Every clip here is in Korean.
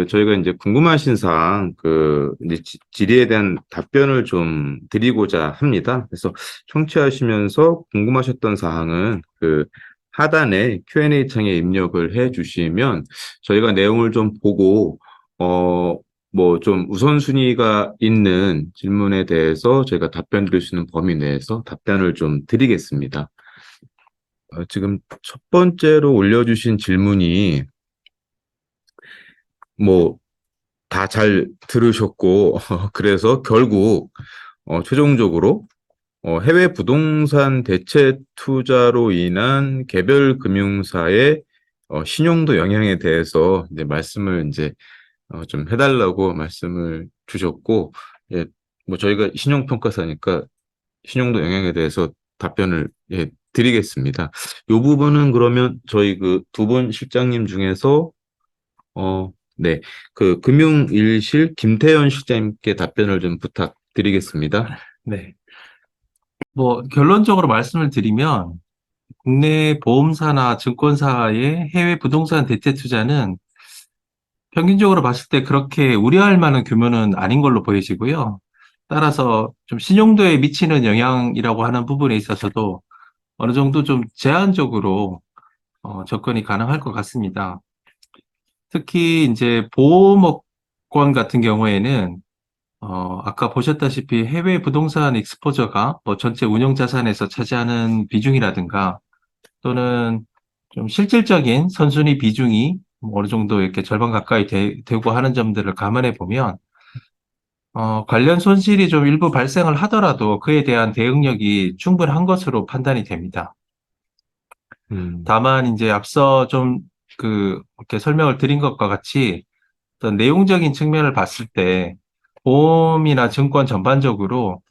저희가 이제 궁금하신 사항, 이제 질의에 대한 답변을 좀 드리고자 합니다. 그래서 청취하시면서 궁금하셨던 사항은 하단에 Q&A 창에 입력을 해 주시면 저희가 내용을 좀 보고, 뭐 좀 우선순위가 있는 질문에 대해서 저희가 답변 드릴 수 있는 범위 내에서 답변을 좀 드리겠습니다. 지금 첫 번째로 올려주신 질문이 뭐 다 잘 들으셨고, 그래서 결국, 최종적으로, 해외 부동산 대체 투자로 인한 개별 금융사의 신용도 영향에 대해서 이제 말씀을 이제 좀 해달라고 말씀을 주셨고, 예, 뭐 저희가 신용평가사니까 신용도 영향에 대해서 답변을 드리겠습니다. 이 부분은 그러면 저희 그 두 분 실장님 중에서 네. 금융일실 김태현 실장님께 답변을 좀 부탁드리겠습니다. 네. 뭐, 결론적으로 말씀을 드리면, 국내 보험사나 증권사의 해외 부동산 대체 투자는 평균적으로 봤을 때 그렇게 우려할 만한 규모는 아닌 걸로 보여지고요. 따라서 좀 신용도에 미치는 영향이라고 하는 부분에 있어서도 어느 정도 좀 제한적으로 접근이 가능할 것 같습니다. 특히 이제 보호목권 같은 경우에는 아까 보셨다시피 해외 부동산 익스포저가 뭐 전체 운용 자산에서 차지하는 비중이라든가 또는 좀 실질적인 선순위 비중이 뭐 어느 정도 이렇게 절반 가까이 되고 하는 점들을 감안해 보면 관련 손실이 좀 일부 발생을 하더라도 그에 대한 대응력이 충분한 것으로 판단이 됩니다. 음, 다만 이제 앞서 좀 이렇게 설명을 드린 것과 같이 어떤 내용적인 측면을 봤을 때 보험이나 증권 전반적으로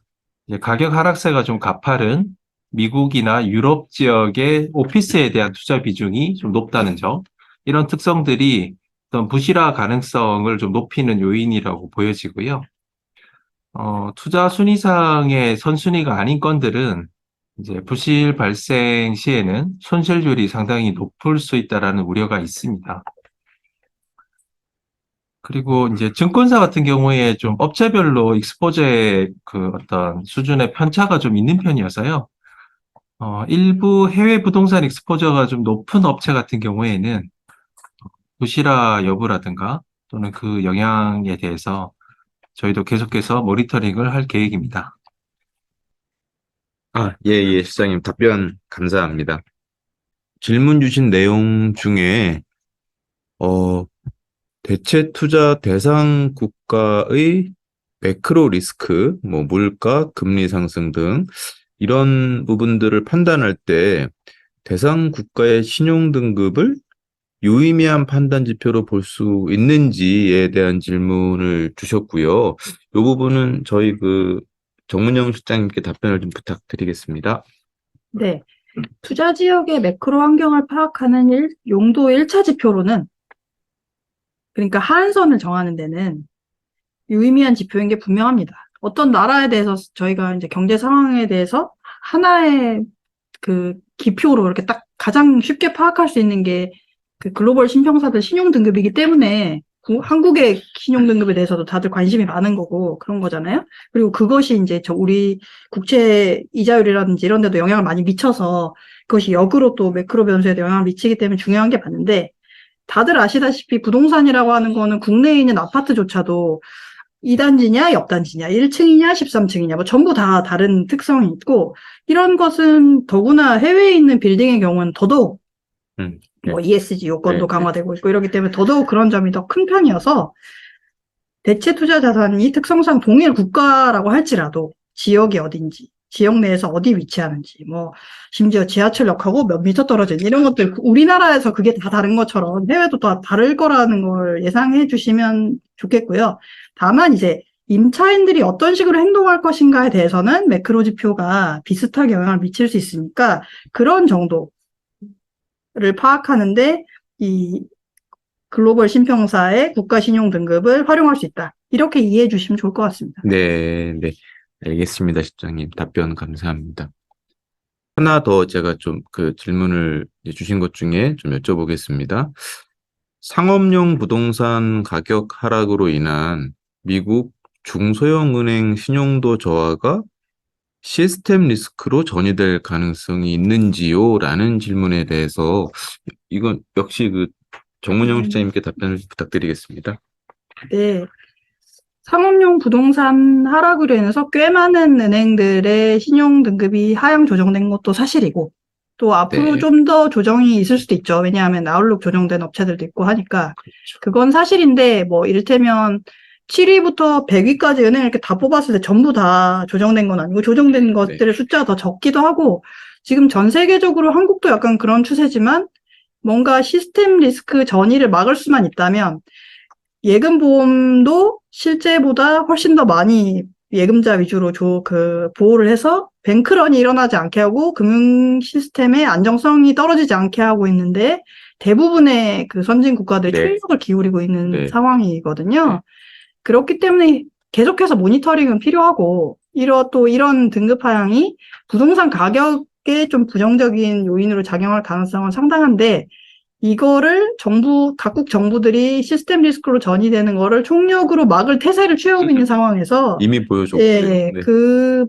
이제 가격 하락세가 좀 가파른 미국이나 유럽 지역의 오피스에 대한 투자 비중이 좀 높다는 점, 이런 특성들이 어떤 부실화 가능성을 좀 높이는 요인이라고 보여지고요. 투자 순위상의 선순위가 아닌 건들은 이제 부실 발생 시에는 손실률이 상당히 높을 수 있다라는 우려가 있습니다. 그리고 이제 증권사 같은 경우에 좀 업체별로 익스포저의 어떤 수준의 편차가 좀 있는 편이어서요. 일부 해외 부동산 익스포저가 좀 높은 업체 같은 경우에는 부실화 여부라든가 또는 그 영향에 대해서 저희도 계속해서 모니터링을 할 계획입니다. 예, 실장님 답변 감사합니다. 질문 주신 내용 중에, 어, 대체 투자 대상 국가의 매크로 리스크, 뭐 물가, 금리 상승 등 이런 부분들을 판단할 때 대상 국가의 신용 등급을 유의미한 판단 지표로 볼 수 있는지에 대한 질문을 주셨고요. 이 부분은 저희 정문영 실장님께 답변을 좀 부탁드리겠습니다. 네. 투자 지역의 매크로 환경을 파악하는 용도의 1차 지표로는, 그러니까 하한선을 정하는 데는 유의미한 지표인 게 분명합니다. 어떤 나라에 대해서 저희가 이제 경제 상황에 대해서 하나의 기표로 이렇게 딱 가장 쉽게 파악할 수 있는 게 글로벌 신평사들 신용 등급이기 때문에 한국의 신용 등급에 대해서도 다들 관심이 많은 거고 그런 거잖아요. 그리고 그것이 이제 우리 국채 이자율이라든지 이런 데도 영향을 많이 미쳐서 그것이 역으로 또 매크로 변수에도 영향을 미치기 때문에 중요한 게 맞는데, 다들 아시다시피 부동산이라고 하는 거는 국내에 있는 아파트조차도 2단지냐, 옆단지냐, 1층이냐, 13층이냐, 뭐 전부 다 다른 특성이 있고, 이런 것은 더구나 해외에 있는 빌딩의 경우는 더더욱 네. 뭐 ESG 요건도 네. 강화되고 있고 이러기 때문에 더더욱 그런 점이 더 큰 편이어서, 대체 투자 자산이 특성상 동일 국가라고 할지라도 지역이 어딘지, 지역 내에서 어디 위치하는지, 뭐 심지어 지하철역하고 몇 미터 떨어진 이런 것들, 우리나라에서 그게 다 다른 것처럼 해외도 다 다를 거라는 걸 예상해 주시면 좋겠고요. 다만 이제 임차인들이 어떤 식으로 행동할 것인가에 대해서는 매크로 지표가 비슷하게 영향을 미칠 수 있으니까 그런 정도를 파악하는데 이 글로벌 신평사의 국가 신용 등급을 활용할 수 있다, 이렇게 이해해 주시면 좋을 것 같습니다. 네, 네. 알겠습니다, 실장님. 답변 감사합니다. 하나 더 제가 좀 질문을 이제 주신 것 중에 좀 여쭤보겠습니다. 상업용 부동산 가격 하락으로 인한 미국 중소형 은행 신용도 저하가 시스템 리스크로 전이될 가능성이 있는지요? 라는 질문에 대해서 이건 역시 그 정문영 실장님께 답변을 부탁드리겠습니다. 네. 상업용 부동산 하락으로 인해서 꽤 많은 은행들의 신용 등급이 하향 조정된 것도 사실이고, 또 앞으로 네. 좀 더 조정이 있을 수도 있죠. 왜냐하면 아웃룩 조정된 업체들도 있고 하니까. 그건 사실인데, 뭐, 이를테면 7위부터 100위까지 은행 이렇게 다 뽑았을 때 전부 다 조정된 건 아니고, 조정된 것들의 숫자가 더 적기도 하고, 지금 전 세계적으로 한국도 약간 그런 추세지만, 뭔가 시스템 리스크 전이를 막을 수만 있다면, 예금 보험도 실제보다 훨씬 더 많이 예금자 위주로 보호를 해서 뱅크런이 일어나지 않게 하고 금융 시스템의 안정성이 떨어지지 않게 하고 있는데 대부분의 그 선진 국가들이 네. 총력을 기울이고 있는 네. 상황이거든요. 그렇기 때문에 계속해서 모니터링은 필요하고 또 이런 등급 하향이 부동산 가격에 좀 부정적인 요인으로 작용할 가능성은 상당한데 이거를 각국 정부들이 시스템 리스크로 전이되는 거를 총력으로 막을 태세를 취하고 있는 상황에서 이미 보여줬고요. 예, 네. 그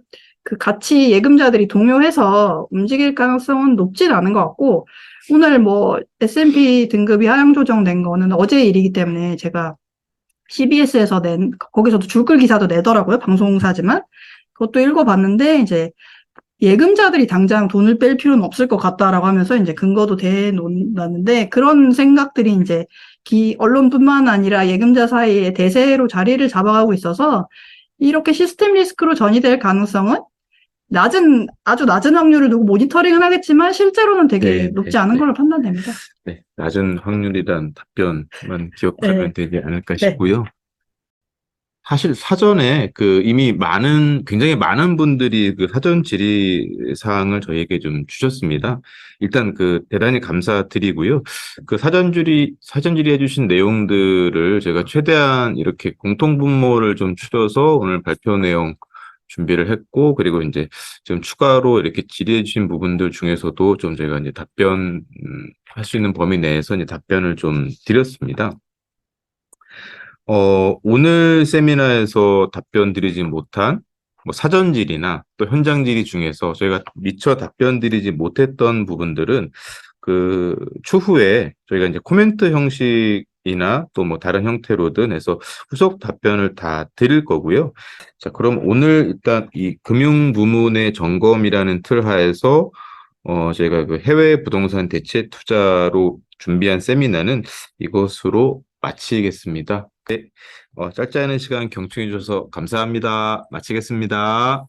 같이 예금자들이 동요해서 움직일 가능성은 높진 않은 것 같고 오늘 뭐 S&P 등급이 하향 조정된 거는 어제 일이기 때문에 제가 CBS에서 거기서도 줄글 기사도 내더라고요. 방송사지만 그것도 읽어봤는데 이제 예금자들이 당장 돈을 뺄 필요는 없을 것 같다라고 하면서 이제 근거도 대놓았는데 그런 생각들이 이제 언론뿐만 아니라 예금자 사이에 대세로 자리를 잡아가고 있어서 이렇게 시스템 리스크로 전이될 가능성은 아주 낮은 확률을 두고 모니터링은 하겠지만 실제로는 되게 네, 높지 네, 않은 네. 걸로 판단됩니다. 네, 낮은 확률이란 답변만 기억하면 되지 않을까 네. 싶고요. 사실 사전에 이미 굉장히 많은 분들이 그 사전 질의 사항을 저희에게 좀 주셨습니다. 일단 대단히 감사드리고요. 사전 질의 해주신 내용들을 제가 최대한 이렇게 공통분모를 좀 추려서 오늘 발표 내용 준비를 했고, 그리고 이제 지금 추가로 이렇게 질의해 주신 부분들 중에서도 좀 제가 이제 할 수 있는 범위 내에서 이제 답변을 좀 드렸습니다. 오늘 세미나에서 답변 드리지 못한 뭐 사전 질의나 또 현장 질의 중에서 저희가 미처 답변 드리지 못했던 부분들은 추후에 저희가 이제 코멘트 형식이나 또 뭐 다른 형태로든 해서 후속 답변을 다 드릴 거고요. 자, 그럼 오늘 일단 이 금융 부문의 점검이라는 틀 하에서 저희가 해외 부동산 대체 투자로 준비한 세미나는 이것으로 마치겠습니다. 네, 짧지 않은 시간 경청해 주셔서 감사합니다. 마치겠습니다.